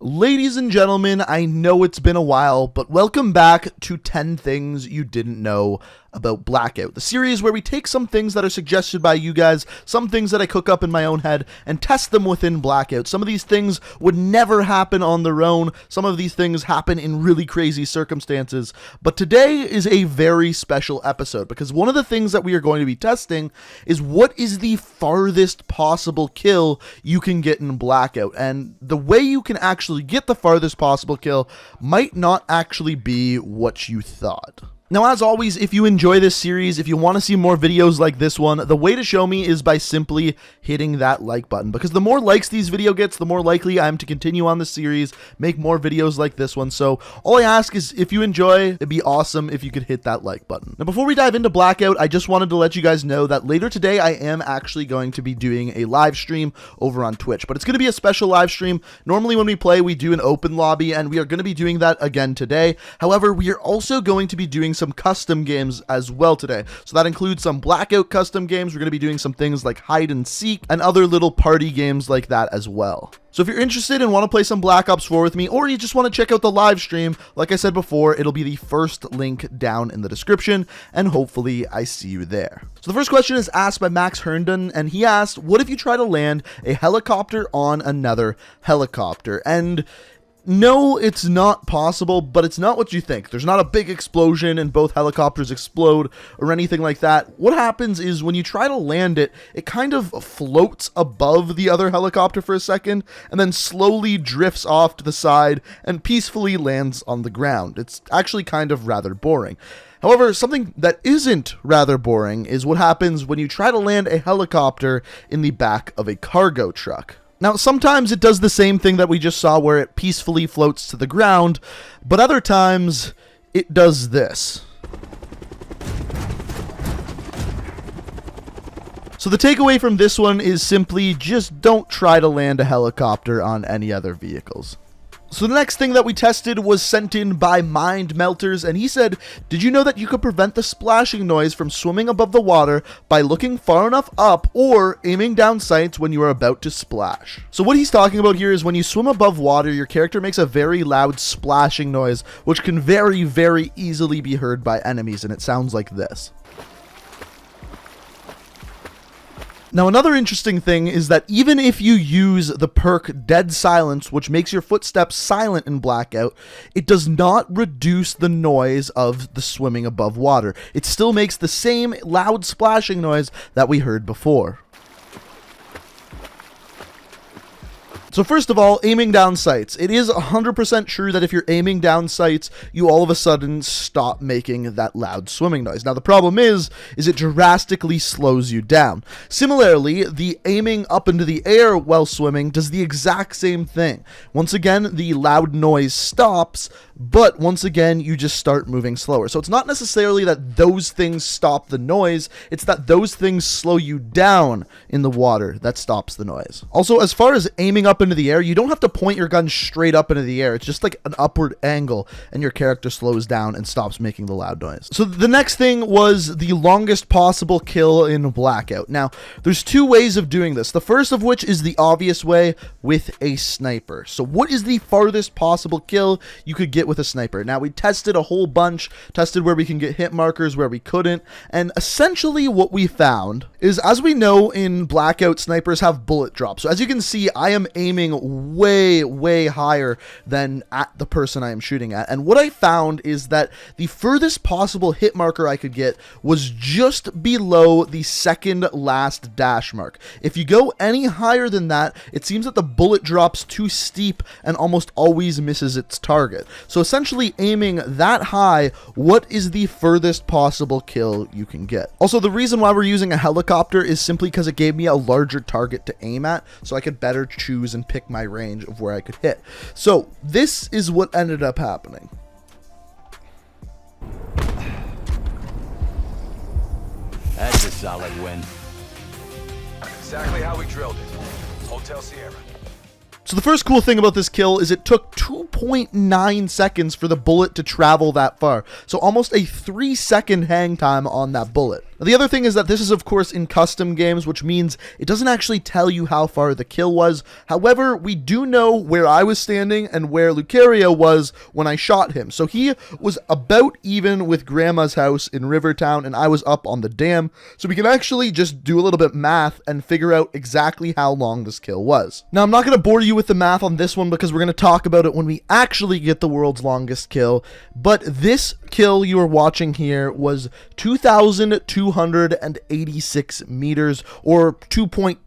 Ladies and gentlemen, I know it's been a while, but welcome back to 10 Things You Didn't Know About Blackout, the series where we take some things that are suggested by you guys, some things that I cook up in my own head, and test them within Blackout. Some of these things would never happen on their own. Some of these things happen in really crazy circumstances. But today is a very special episode because one of the things that we are going to be testing is what is the farthest possible kill you can get in Blackout. And the way you can actually get the farthest possible kill might not actually be what you thought. Now, as always, if you enjoy this series, if you want to see more videos like this one, the way to show me is by simply hitting that like button, because the more likes these video gets, the more likely I am to continue on the series, make more videos like this one. So all I ask is if you enjoy, it'd be awesome if you could hit that like button. Now, before we dive into Blackout, I just wanted to let you guys know that later today, I am actually going to be doing a live stream over on Twitch, but it's going to be a special live stream. Normally when we play, we do an open lobby, and we are going to be doing that again today. However, we are also going to be doing some custom games as well today. So that includes some Blackout custom games. We're going to be doing some things like hide and seek and other little party games like that as well. So if you're interested and want to play some Black Ops 4 with me, or you just want to check out the live stream, like I said before, it'll be the first link down in the description, and hopefully I see you there. So the first question is asked by Max Herndon, and he asked, what if you try to land a helicopter on another helicopter? And no, it's not possible, but it's not what you think. There's not a big explosion and both helicopters explode or anything like that. What happens is when you try to land it, it kind of floats above the other helicopter for a second and then slowly drifts off to the side and peacefully lands on the ground. It's actually kind of rather boring. However, something that isn't rather boring is what happens when you try to land a helicopter in the back of a cargo truck. Now, sometimes it does the same thing that we just saw where it peacefully floats to the ground, but other times it does this. So the takeaway from this one is simply just don't try to land a helicopter on any other vehicles. So the next thing that we tested was sent in by Mind Melters, and he said, did you know that you could prevent the splashing noise from swimming above the water by looking far enough up or aiming down sights when you are about to splash? So what he's talking about here is when you swim above water, your character makes a very loud splashing noise, which can very, very easily be heard by enemies, and it sounds like this. Now, another interesting thing is that even if you use the perk Dead Silence, which makes your footsteps silent in Blackout, it does not reduce the noise of the swimming above water. It still makes the same loud splashing noise that we heard before. So first of all, aiming down sights. It is 100% true that if you're aiming down sights, you all of a sudden stop making that loud swimming noise. Now the problem is it drastically slows you down. Similarly, the aiming up into the air while swimming does the exact same thing. Once again, the loud noise stops, but once again, you just start moving slower. So it's not necessarily that those things stop the noise, it's that those things slow you down in the water that stops the noise. Also, as far as aiming up into the air, you don't have to point your gun straight up into the air. It's just like an upward angle, and your character slows down and stops making the loud noise. So the next thing was the longest possible kill in Blackout. Now, there's two ways of doing this. The first of which is the obvious way with a sniper. So what is the farthest possible kill you could get with a sniper? Now, we tested a whole bunch, tested where we can get hit markers, where we couldn't, and essentially what we found is, as we know in Blackout, snipers have bullet drop. So as you can see, I am aiming way, way higher than at the person I am shooting at. And what I found is that the furthest possible hit marker I could get was just below the second last dash mark. If you go any higher than that, it seems that the bullet drops too steep and almost always misses its target. So essentially aiming that high, what is the furthest possible kill you can get? Also, the reason why we're using a helicopter is simply because it gave me a larger target to aim at, so I could better choose and pick my range of where I could hit. So this is what ended up happening. That's a solid win. Exactly how we drilled it. Hotel Sierra. So the first cool thing about this kill is it took 2.9 seconds for the bullet to travel that far. So almost a 3-second hang time on that bullet. The other thing is that this is of course in custom games, which means it doesn't actually tell you how far the kill was. However, we do know where I was standing and where Lucario was when I shot him. So he was about even with Grandma's house in Rivertown, and I was up on the dam. So we can actually just do a little bit math and figure out exactly how long this kill was. Now, I'm not going to bore you with the math on this one because we're going to talk about it when we actually get the world's longest kill. But this kill you are watching here was 2,286 meters, or 2.2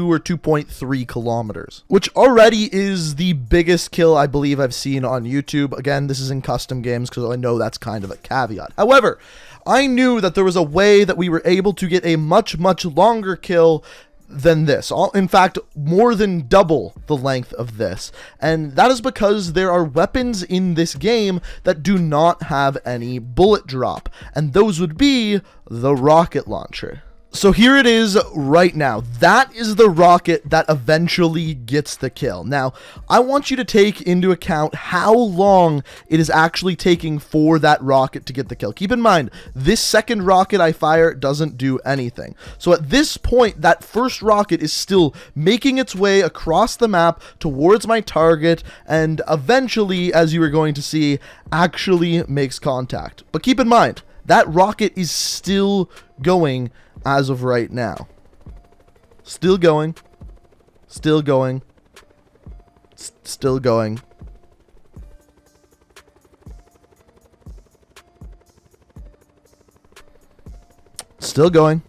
or 2.3 kilometers, which already is the biggest kill I believe I've seen on YouTube. Again, this is in custom games because I know that's kind of a caveat. However, I knew that there was a way that we were able to get a much longer kill than this. In fact, more than double the length of this. And that is because there are weapons in this game that do not have any bullet drop. And those would be the rocket launcher. So here it is right now. That is the rocket that eventually gets the kill. Now, I want you to take into account how long it is actually taking for that rocket to get the kill. Keep in mind, this second rocket I fire doesn't do anything. So at this point, that first rocket is still making its way across the map towards my target, and eventually, as you are going to see, actually makes contact. But keep in mind, that rocket is still going as of right now. Still going. Still going. Still going. Still going.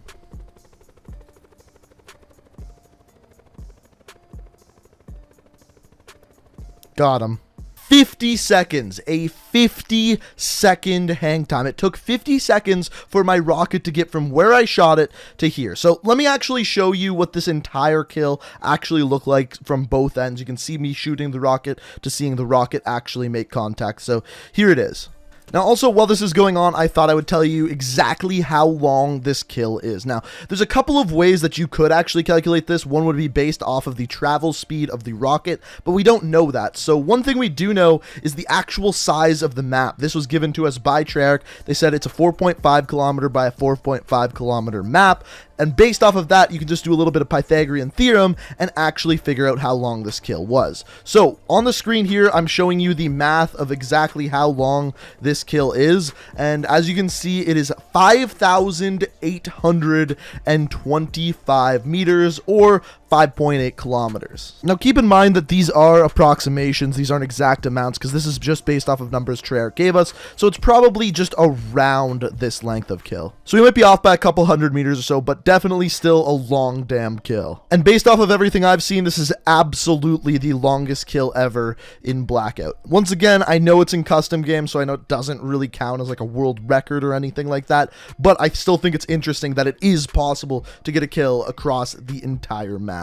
Got him. 50 seconds, a 50-second hang time. It took 50 seconds for my rocket to get from where I shot it to here. So let me actually show you what this entire kill actually looked like from both ends. You can see me shooting the rocket to seeing the rocket actually make contact. So here it is. Now, also, while this is going on, I thought I would tell you exactly how long this kill is. Now, there's a couple of ways that you could actually calculate this. One would be based off of the travel speed of the rocket, but we don't know that. So one thing we do know is the actual size of the map. This was given to us by Treyarch. They said it's a 4.5 kilometer by a 4.5 kilometer map. And based off of that, you can just do a little bit of Pythagorean theorem and actually figure out how long this kill was. So on the screen here, I'm showing you the math of exactly how long this kill is. And as you can see, it is 5,825 meters, or 5.8 kilometers. Now keep in mind that these are approximations. These aren't exact amounts because this is just based off of numbers Treyarch gave us. So it's probably just around this length of kill. So we might be off by a couple hundred meters or so, but definitely still a long damn kill. And based off of everything I've seen, this is absolutely the longest kill ever in Blackout. Once again, I know it's in custom games, so I know it doesn't really count as like a world record or anything like that, but I still think it's interesting that it is possible to get a kill across the entire map.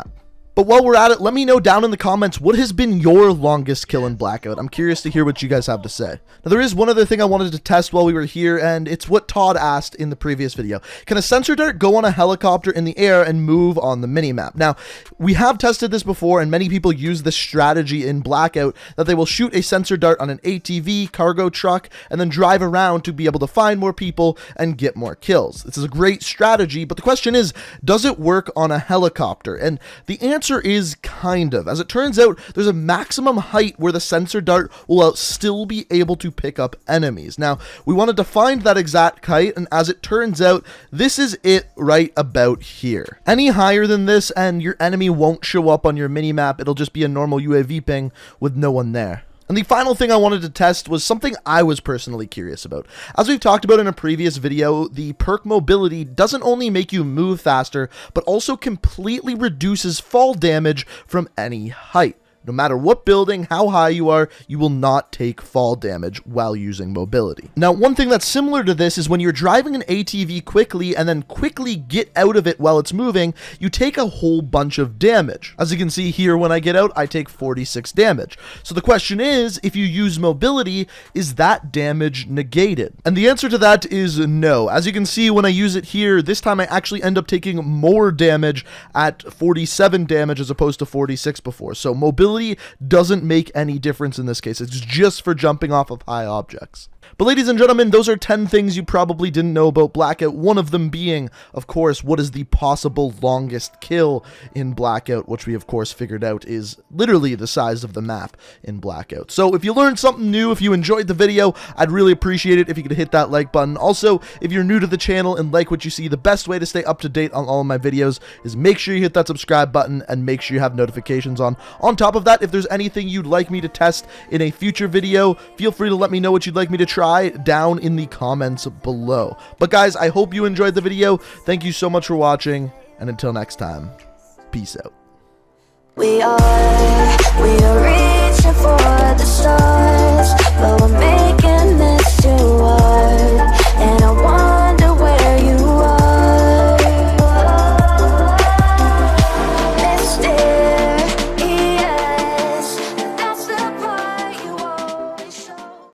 But while we're at it, let me know down in the comments what has been your longest kill in Blackout. I'm curious to hear what you guys have to say. Now, there is one other thing I wanted to test while we were here, and it's what Todd asked in the previous video. Can a sensor dart go on a helicopter in the air and move on the minimap? Now, we have tested this before, and many people use this strategy in Blackout, that they will shoot a sensor dart on an ATV, cargo truck, and then drive around to be able to find more people and get more kills. This is a great strategy, but the question is, does it work on a helicopter? And the answer is kind of. As it turns out, there's a maximum height where the sensor dart will still be able to pick up enemies. Now, we wanted to find that exact height, and as it turns out, this is it right about here. Any higher than this, and your enemy won't show up on your minimap. It'll just be a normal UAV ping with no one there. And the final thing I wanted to test was something I was personally curious about. As we've talked about in a previous video, the perk mobility doesn't only make you move faster, but also completely reduces fall damage from any height. No matter what building, how high you are, you will not take fall damage while using mobility. Now, one thing that's similar to this is when you're driving an ATV quickly and then quickly get out of it while it's moving, you take a whole bunch of damage. As you can see here, when I get out, I take 46 damage. So the question is, if you use mobility, is that damage negated? And the answer to that is no. As you can see, when I use it here, this time I actually end up taking more damage at 47 damage as opposed to 46 before. So mobility ability doesn't make any difference in this case. It's just for jumping off of high objects. But ladies and gentlemen, those are 10 things you probably didn't know about Blackout, one of them being, of course, what is the possible longest kill in Blackout, which we of course figured out is literally the size of the map in Blackout. So if you learned something new, if you enjoyed the video, I'd really appreciate it if you could hit that like button. Also, if you're new to the channel and like what you see, the best way to stay up to date on all of my videos is make sure you hit that subscribe button and make sure you have notifications on. On top of that, if there's anything you'd like me to test in a future video, feel free to let me know what you'd like me to try down in the comments below. But guys, I hope you enjoyed the video. Thank you so much for watching, and until next time, peace out. We are reaching for the stars, but we're making this to us.